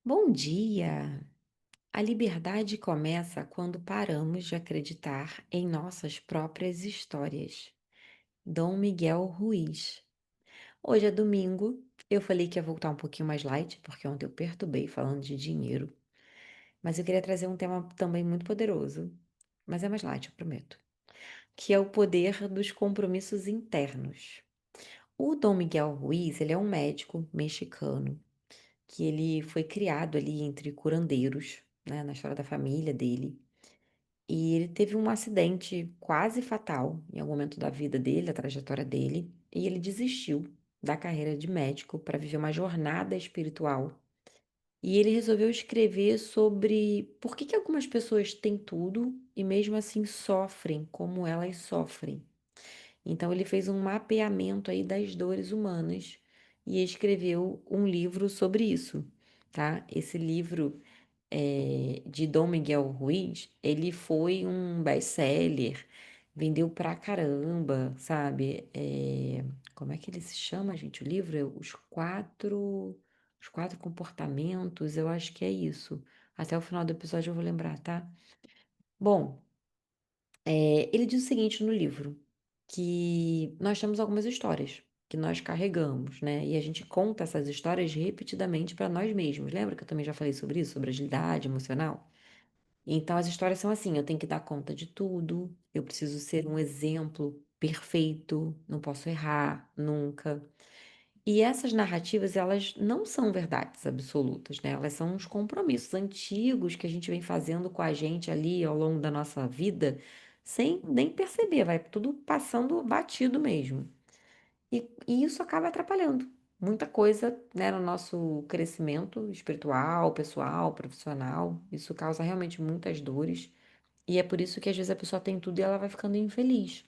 Bom dia! A liberdade começa quando paramos de acreditar em nossas próprias histórias. Dom Miguel Ruiz. Hoje é domingo. Eu falei que ia voltar um pouquinho mais light, porque ontem eu perturbei falando de dinheiro. Mas eu queria trazer um tema também muito poderoso. Mas é mais light, eu prometo. Que é o poder dos compromissos internos. O Dom Miguel Ruiz, ele é um médico mexicano que ele foi criado ali entre curandeiros, né, na história da família dele. E ele teve um acidente quase fatal em algum momento da vida dele, da trajetória dele, e ele desistiu da carreira de médico para viver uma jornada espiritual. E ele resolveu escrever sobre por que que algumas pessoas têm tudo e mesmo assim sofrem como elas sofrem. Então ele fez um mapeamento aí das dores humanas e escreveu um livro sobre isso, tá? Esse livro de Dom Miguel Ruiz, ele foi um best-seller, vendeu pra caramba, sabe? Como é que ele se chama, gente? O livro é Os Quatro Comportamentos, eu acho que é isso. Até o final do episódio eu vou lembrar, tá? Bom, ele diz o seguinte no livro, que nós temos algumas histórias que nós carregamos, né? E a gente conta essas histórias repetidamente para nós mesmos. Lembra que eu também já falei sobre isso, sobre agilidade emocional? Então as histórias são assim, eu tenho que dar conta de tudo, eu preciso ser um exemplo perfeito, não posso errar nunca. E essas narrativas, elas não são verdades absolutas, né? Elas são uns compromissos antigos que a gente vem fazendo com a gente ali ao longo da nossa vida, sem nem perceber, vai tudo passando batido mesmo. E isso acaba atrapalhando muita coisa, né, no nosso crescimento espiritual, pessoal, profissional. Isso causa realmente muitas dores. E é por isso que às vezes a pessoa tem tudo e ela vai ficando infeliz.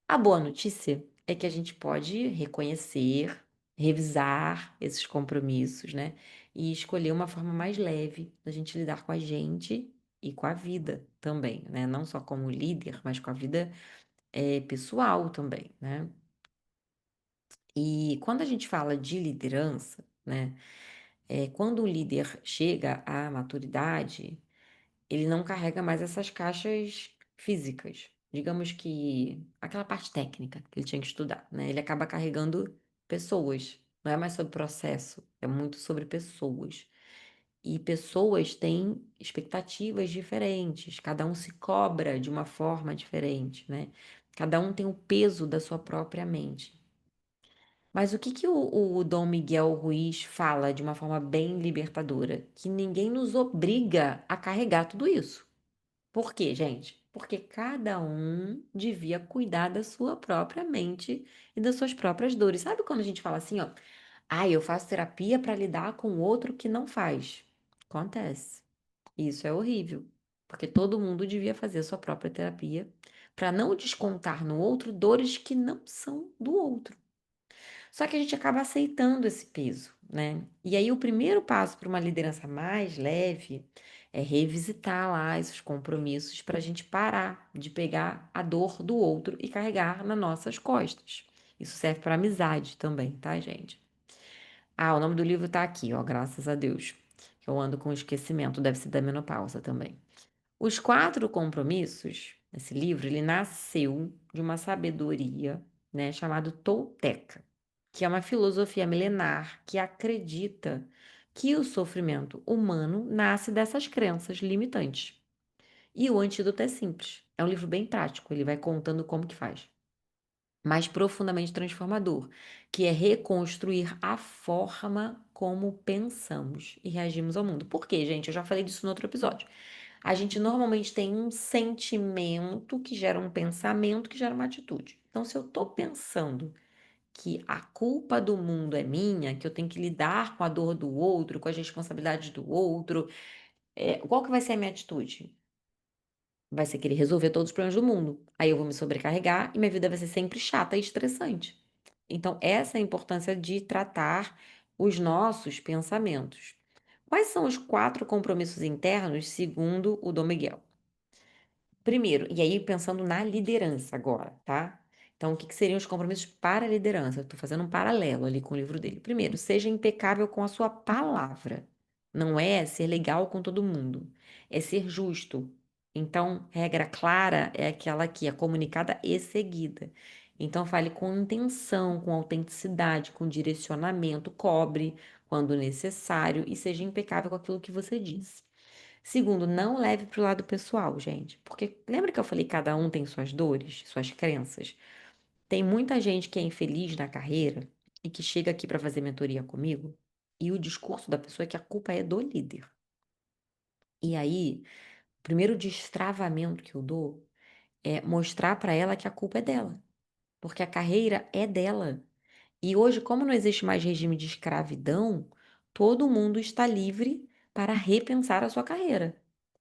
A boa notícia é que a gente pode reconhecer, revisar esses compromissos, né? E escolher uma forma mais leve da gente lidar com a gente e com a vida também, né? Não só como líder, mas com a vida pessoal também, né? E quando a gente fala de liderança, né? Quando o líder chega à maturidade, ele não carrega mais essas caixas físicas. Digamos que aquela parte técnica que ele tinha que estudar, né? Ele acaba carregando pessoas. Não é mais sobre processo, é muito sobre pessoas. E pessoas têm expectativas diferentes, cada um se cobra de uma forma diferente, né? Cada um tem o peso da sua própria mente. Mas o que que o Dom Miguel Ruiz fala de uma forma bem libertadora? Que ninguém nos obriga a carregar tudo isso. Por quê, gente? Porque cada um devia cuidar da sua própria mente e das suas próprias dores. Sabe quando a gente fala assim, ó, eu faço terapia para lidar com o outro que não faz? Acontece. Isso é horrível, porque todo mundo devia fazer a sua própria terapia para não descontar no outro dores que não são do outro. Só que a gente acaba aceitando esse peso, né? E aí o primeiro passo para uma liderança mais leve é revisitar lá esses compromissos para a gente parar de pegar a dor do outro e carregar nas nossas costas. Isso serve para amizade também, tá, gente? O nome do livro tá aqui, ó, graças a Deus. Eu ando com esquecimento, deve ser da menopausa também. Os quatro compromissos, esse livro, ele nasceu de uma sabedoria, né, chamada Tolteca, que é uma filosofia milenar que acredita que o sofrimento humano nasce dessas crenças limitantes. E o antídoto é simples. É um livro bem prático, ele vai contando como que faz. Mas profundamente transformador, que é reconstruir a forma como pensamos e reagimos ao mundo. Por quê, gente? Eu já falei disso no outro episódio. A gente normalmente tem um sentimento que gera um pensamento que gera uma atitude. Então, se eu tô pensando que a culpa do mundo é minha, que eu tenho que lidar com a dor do outro, com as responsabilidades do outro, qual que vai ser a minha atitude? Vai ser querer resolver todos os problemas do mundo. Aí eu vou me sobrecarregar e minha vida vai ser sempre chata e estressante. Então, essa é a importância de tratar os nossos pensamentos. Quais são os quatro compromissos internos, segundo o Dom Miguel? Primeiro, e aí pensando na liderança agora, tá? Então, o que que seriam os compromissos para a liderança? Eu tô fazendo um paralelo ali com o livro dele. Primeiro, seja impecável com a sua palavra. Não é ser legal com todo mundo, é ser justo. Então, regra clara é aquela que é comunicada e seguida. Então, fale com intenção, com autenticidade, com direcionamento, cobre quando necessário e seja impecável com aquilo que você diz. Segundo, não leve para o lado pessoal, gente, porque lembra que eu falei que cada um tem suas dores, suas crenças? Tem muita gente que é infeliz na carreira e que chega aqui para fazer mentoria comigo e o discurso da pessoa é que a culpa é do líder. E aí, o primeiro destravamento que eu dou é mostrar para ela que a culpa é dela, porque a carreira é dela. E hoje, como não existe mais regime de escravidão, todo mundo está livre para repensar a sua carreira.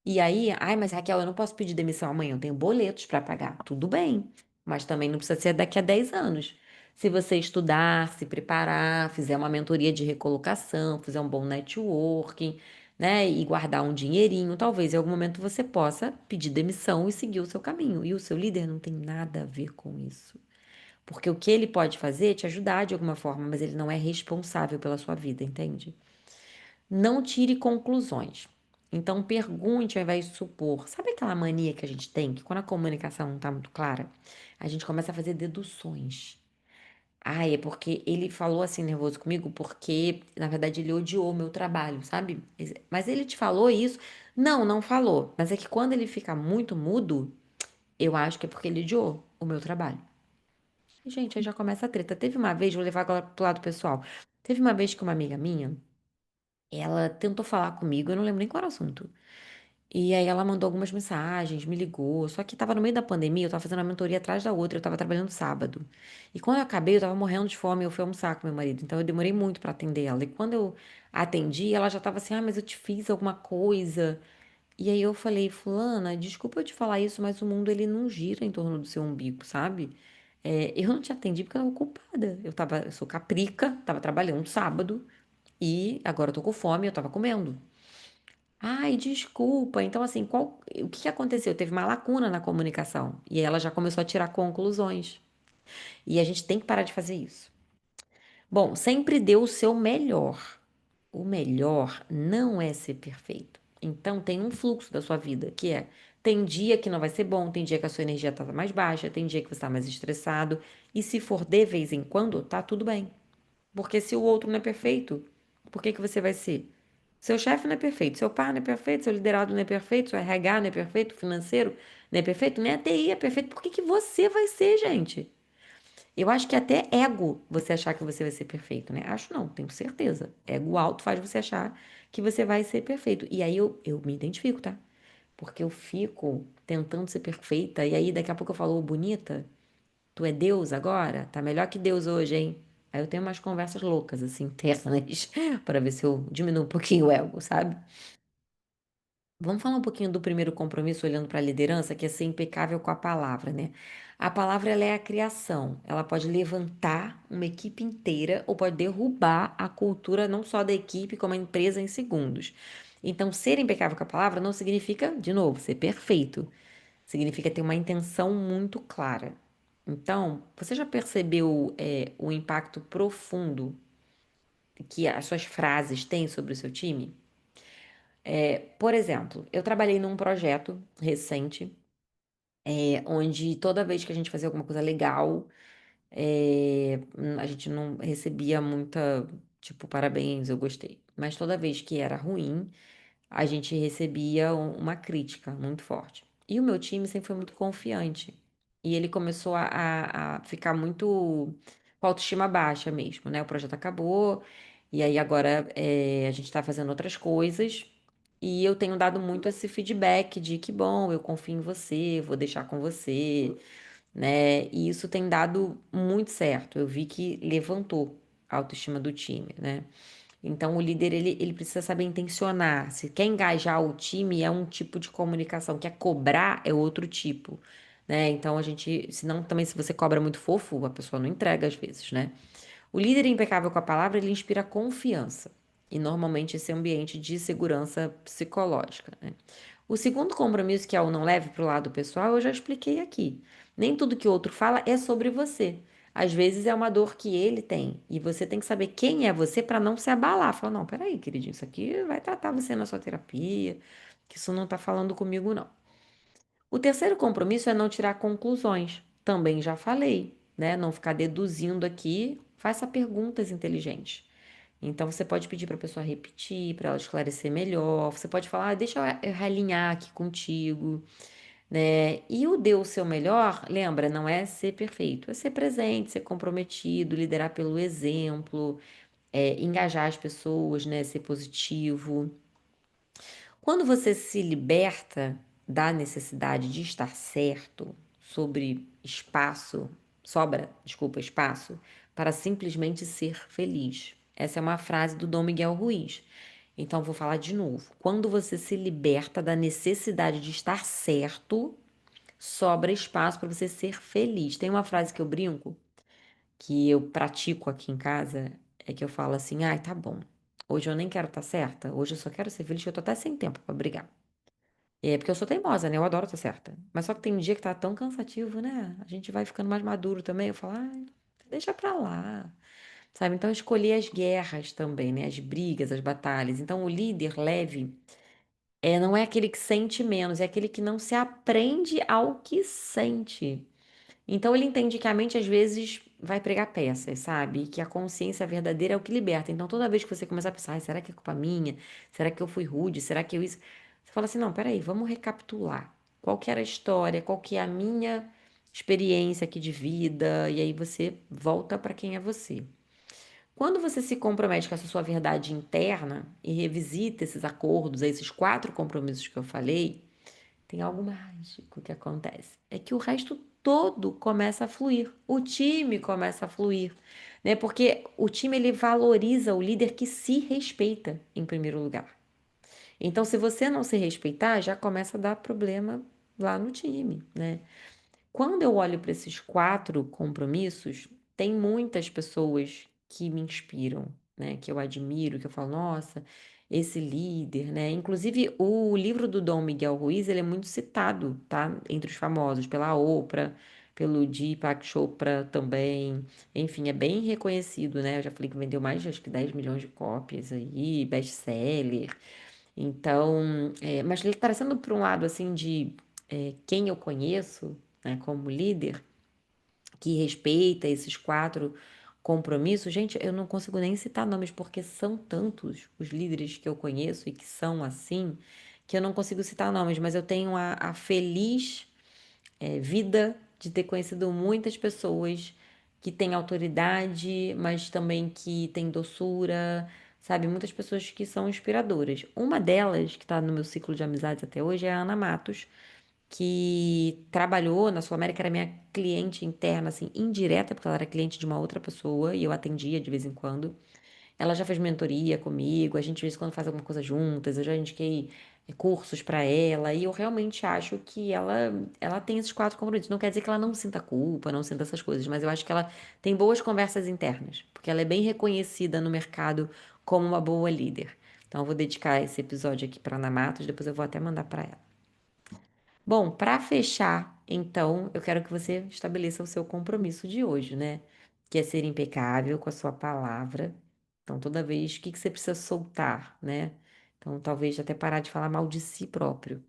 E aí, ai, mas Raquel, eu não posso pedir demissão amanhã, eu tenho boletos para pagar. Tudo bem, mas também não precisa ser daqui a 10 anos. Se você estudar, se preparar, fizer uma mentoria de recolocação, fizer um bom networking, né, e guardar um dinheirinho, talvez em algum momento você possa pedir demissão e seguir o seu caminho. E o seu líder não tem nada a ver com isso. Porque o que ele pode fazer é te ajudar de alguma forma, mas ele não é responsável pela sua vida, entende? Não tire conclusões. Então pergunte ao invés de supor. Sabe aquela mania que a gente tem, que quando a comunicação não está muito clara, a gente começa a fazer deduções. Ah, é porque ele falou assim nervoso comigo porque, na verdade, ele odiou o meu trabalho, sabe? Mas ele te falou isso? Não, não falou. Mas é que quando ele fica muito mudo, eu acho que é porque ele odiou o meu trabalho. E, gente, aí já começa a treta. Teve uma vez, vou levar agora pro lado pessoal. Teve uma vez que uma amiga minha, ela tentou falar comigo, eu não lembro nem qual era o assunto. E aí ela mandou algumas mensagens, me ligou. Só que tava no meio da pandemia, eu tava fazendo uma mentoria atrás da outra, eu tava trabalhando sábado. E quando eu acabei, eu tava morrendo de fome, eu fui almoçar com meu marido. Então eu demorei muito pra atender ela. E quando eu atendi, ela já tava assim: "Ah, mas eu te fiz alguma coisa". E aí eu falei: "Fulana, desculpa eu te falar isso, mas o mundo ele não gira em torno do seu umbigo, sabe? Eu não te atendi porque eu tava ocupada. Eu sou caprica, tava trabalhando sábado e agora eu tô com fome, eu tava comendo". Ai, desculpa. Então, assim, o que que aconteceu? Teve uma lacuna na comunicação. E aí ela já começou a tirar conclusões. E a gente tem que parar de fazer isso. Bom, sempre dê o seu melhor. O melhor não é ser perfeito. Então, tem um fluxo da sua vida, que é: tem dia que não vai ser bom, tem dia que a sua energia tá mais baixa, tem dia que você está mais estressado. E se for de vez em quando, tá tudo bem. Porque se o outro não é perfeito, por que que você vai ser? Seu chefe não é perfeito, seu pai não é perfeito, seu liderado não é perfeito, seu RH não é perfeito, financeiro não é perfeito, nem a TI é perfeito. Por que que você vai ser, gente? Eu acho que é até ego você achar que você vai ser perfeito, né? Acho não, tenho certeza. Ego alto faz você achar que você vai ser perfeito. E aí eu me identifico, tá? Porque eu fico tentando ser perfeita, e aí daqui a pouco eu falo: "Ô, bonita, tu é Deus agora? Tá melhor que Deus hoje, hein?" Aí eu tenho umas conversas loucas, assim, internas, para ver se eu diminuo um pouquinho o ego, sabe? Vamos falar um pouquinho do primeiro compromisso, olhando para a liderança, que é ser impecável com a palavra, né? A palavra, ela é a criação. Ela pode levantar uma equipe inteira ou pode derrubar a cultura não só da equipe, como a empresa em segundos. Então, ser impecável com a palavra não significa, de novo, ser perfeito. Significa ter uma intenção muito clara. Então, você já percebeu, o impacto profundo que as suas frases têm sobre o seu time? Por exemplo, eu trabalhei num projeto recente, onde toda vez que a gente fazia alguma coisa legal, a gente não recebia muita, tipo, parabéns, eu gostei. Mas toda vez que era ruim, a gente recebia uma crítica muito forte. E o meu time sempre foi muito confiante. E ele começou a ficar muito com a autoestima baixa mesmo, né? O projeto acabou, e aí agora a gente tá fazendo outras coisas. E eu tenho dado muito esse feedback de que bom, eu confio em você, vou deixar com você, né? E isso tem dado muito certo. Eu vi que levantou a autoestima do time, né? Então, o líder, ele precisa saber intencionar. Se quer engajar o time, é um tipo de comunicação. Quer cobrar, é outro tipo, né? Então, senão também se você cobra muito fofo, a pessoa não entrega às vezes, né? O líder impecável com a palavra, ele inspira confiança. E normalmente esse ambiente de segurança psicológica, né? O segundo compromisso, que é o não leve para o lado pessoal, eu já expliquei aqui. Nem tudo que o outro fala é sobre você. Às vezes é uma dor que ele tem e você tem que saber quem é você para não se abalar. Fala, não, peraí, queridinho, isso aqui vai tratar você na sua terapia, que isso não tá falando comigo, não. O terceiro compromisso é não tirar conclusões. Também já falei, né? Não ficar deduzindo aqui, faça perguntas inteligentes. Então você pode pedir para a pessoa repetir, para ela esclarecer melhor. Você pode falar, deixa eu realinhar aqui contigo, né? E o dê o seu melhor, lembra, não é ser perfeito, é ser presente, ser comprometido, liderar pelo exemplo, engajar as pessoas, né? Ser positivo. Quando você se liberta da necessidade de estar certo sobre espaço, sobra, desculpa, espaço, para simplesmente ser feliz. Essa é uma frase do Dom Miguel Ruiz. Então, vou falar de novo. Quando você se liberta da necessidade de estar certo, sobra espaço para você ser feliz. Tem uma frase que eu brinco, que eu pratico aqui em casa, é que eu falo assim: ai, tá bom. Hoje eu nem quero estar certa, hoje eu só quero ser feliz, que eu tô até sem tempo para brigar. É porque eu sou teimosa, né? Eu adoro estar certa. Mas só que tem um dia que tá tão cansativo, né? A gente vai ficando mais maduro também. Eu falo, ai, deixa pra lá. Sabe? Então, escolher as guerras também, né? As brigas, as batalhas. Então, o líder leve não é aquele que sente menos, é aquele que não se aprende ao que sente. Então ele entende que a mente às vezes vai pregar peças, sabe? E que a consciência verdadeira é o que liberta. Então toda vez que você começar a pensar, "Ai, será que é culpa minha? Será que eu fui rude? Será que eu isso?" Você fala assim, não, peraí, vamos recapitular. Qual que era a história? Qual que é a minha experiência aqui de vida? E aí você volta para quem é você. Quando você se compromete com essa sua verdade interna e revisita esses acordos, esses 4 compromissos que eu falei, tem algo mágico que acontece. É que o resto todo começa a fluir. O time começa a fluir, né? Porque o time ele valoriza o líder que se respeita em primeiro lugar. Então, se você não se respeitar, já começa a dar problema lá no time, né? Quando eu olho para esses 4 compromissos, tem muitas pessoas que me inspiram, né? Que eu admiro, que eu falo, nossa, esse líder, né? Inclusive, o livro do Dom Miguel Ruiz, ele é muito citado, tá? Entre os famosos, pela Oprah, pelo Deepak Chopra também. Enfim, é bem reconhecido, né? Eu já falei que vendeu mais de acho que 10 milhões de cópias aí, best-seller. Então, mas ele trazendo para um lado assim de quem eu conheço, né, como líder, que respeita esses 4 compromissos, gente, eu não consigo nem citar nomes, porque são tantos os líderes que eu conheço e que são assim, que eu não consigo citar nomes, mas eu tenho a feliz vida de ter conhecido muitas pessoas que têm autoridade, mas também que têm doçura, sabe? Muitas pessoas que são inspiradoras. Uma delas, que está no meu ciclo de amizades até hoje, é a Ana Matos, que trabalhou na Sul América, era minha cliente interna, assim, indireta, porque ela era cliente de uma outra pessoa e eu atendia de vez em quando. Ela já fez mentoria comigo, a gente de vez em quando faz alguma coisa juntas, eu já indiquei cursos para ela, e eu realmente acho que ela tem esses 4 compromissos. Não quer dizer que ela não sinta culpa, não sinta essas coisas, mas eu acho que ela tem boas conversas internas, porque ela é bem reconhecida no mercado como uma boa líder. Então eu vou dedicar esse episódio aqui para Ana Matos, depois eu vou até mandar para ela. Bom, para fechar, então, eu quero que você estabeleça o seu compromisso de hoje, né? Que é ser impecável com a sua palavra. Então, toda vez, o que que você precisa soltar, né? Então, talvez até parar de falar mal de si próprio.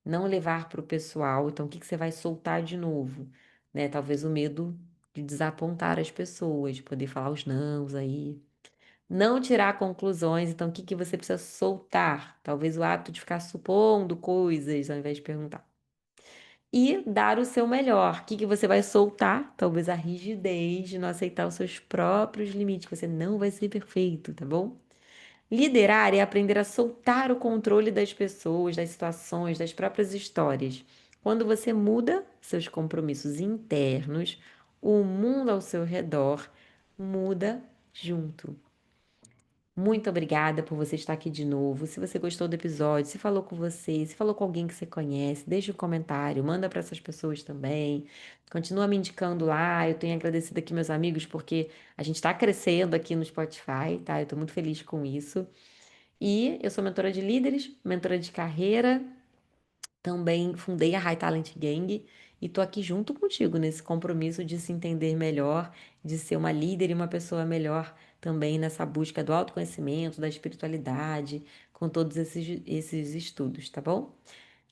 Não levar para o pessoal. Então, o que que você vai soltar de novo, né? Talvez o medo de desapontar as pessoas, de poder falar os nãos aí. Não tirar conclusões. Então, o que que você precisa soltar? Talvez o hábito de ficar supondo coisas ao invés de perguntar e dar o seu melhor. O que que você vai soltar? Talvez a rigidez de não aceitar os seus próprios limites, que você não vai ser perfeito, tá bom? Liderar é aprender a soltar o controle das pessoas, das situações, das próprias histórias. Quando você muda seus compromissos internos, o mundo ao seu redor muda junto. Muito obrigada por você estar aqui de novo. Se você gostou do episódio, se falou com você, se falou com alguém que você conhece, deixa um comentário, manda para essas pessoas também. Continua me indicando lá. Eu tenho agradecido aqui meus amigos porque a gente está crescendo aqui no Spotify, tá? Eu estou muito feliz com isso. E eu sou mentora de líderes, mentora de carreira, também fundei a High Talent Gang e tô aqui junto contigo nesse compromisso de se entender melhor, de ser uma líder e uma pessoa melhor também nessa busca do autoconhecimento, da espiritualidade, com todos esses estudos, tá bom?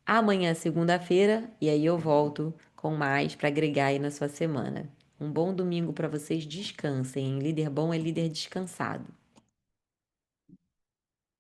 Amanhã, segunda-feira, e aí eu volto com mais para agregar aí na sua semana. Um bom domingo para vocês, descansem, hein? Líder bom é líder descansado.